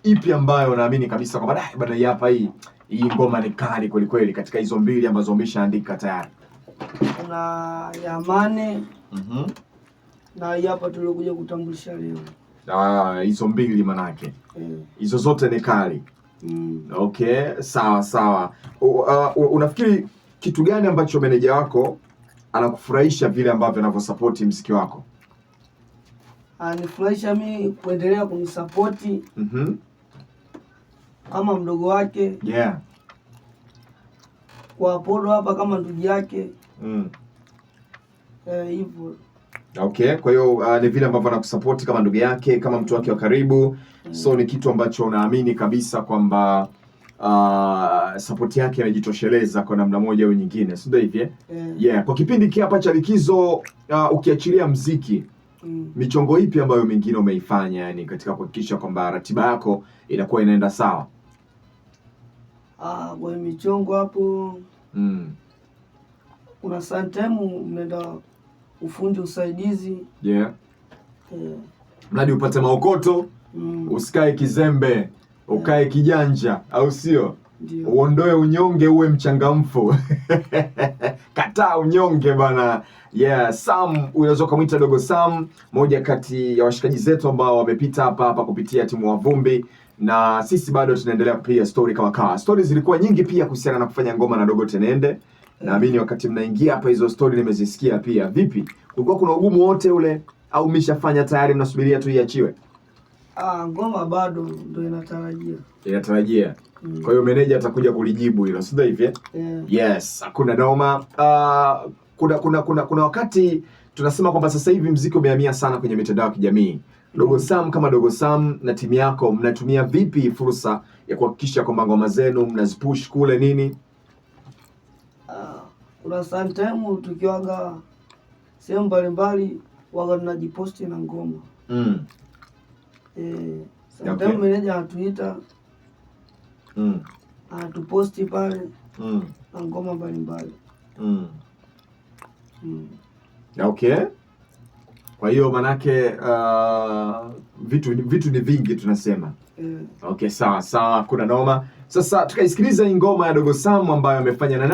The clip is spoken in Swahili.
Ipi ambayo naamini kabisa kwamba bwana hapa hii ngoma ni kali kweli kweli katika hizo mbili ambazo umeshaandika tayari? Kuna ya Mane na hapa tulikuja kutambulisha leo. Hizo mbili manake. Hizo zote ni kali. Okay, sawa sawa. Unafikiri kitu gani ambacho meneja wako anakufurahisha vile ambavyo anavyosupport muziki wako? Anifurahisha mimi kuendelea kunisapoti kama mdogo wake. Yeah. Kwa Apollo hapa kama ndugu yake. Hivyo. Okay, kwa hiyo ni vile ambavyo anakusupport kama ndugu yake, kama mtu wake wa karibu. So ni kitu ambacho unaamini kabisa kwamba support yake imejitosheleza kwa namna moja au nyingine, si ndio hivi? Yeah, kwa kipindi hiki hapa cha likizo ukiachilia muziki, michongo ipi ambayo mingine umeifanya yani katika kuhakikisha kwamba ratiba yako inakuwa inaenda sawa? Kwa michongo hapo kuna sometime mnaenda ufundi usaidizi. Yeah. Mradi upate maokoto, usikae kizembe, ukae kijanja, au sio? Uondoe unyonge, uwe mchangamfu. Kataa unyonge bana. Yeah, Sam, unaweza kumuita Dogo Sam, moja kati ya washikaji zetu ambao wamepita hapa kupitia timu wa Vumbi, na sisi bado tunaendelea kupiga story kama kawa. Stories zilikuwa nyingi pia kuhusiana na kufanya ngoma na Dogo Tenende. Naamini wakati mnaingia hapa hizo story nimezisikia pia. Vipi? Kulikuwa kuna ugumu wote ule au umeshafanya tayari mnasubiria tu iachiwe? Ngoma bado ndio inatarajia. Inatarajia. Kwa hiyo meneja atakuja kulijibu hilo, sio hivi? Yes, hakuna noma. Kuna wakati tunasema kwamba sasa hivi muziki umehamia sana kwenye mitandao ya kijamii. Dogo Sam, kama Dogo Sam na timu yako mnatumia vipi fursa ya kuhakikisha kwamba ngoma zenu mnazipush kule nini? Kuna sometime tukiwaga sehemu mbalimbali waga tunajiposti na ngoma. Sometime meneja atuita atuposti pale na ngoma mbalimbali. Okay. Kwa hiyo manake vitu ni vingi tunasema. Okay, sawa sawa, kuna noma. Sasa tukaisikiliza hii ngoma ya Dogo Sam ambayo amefanya na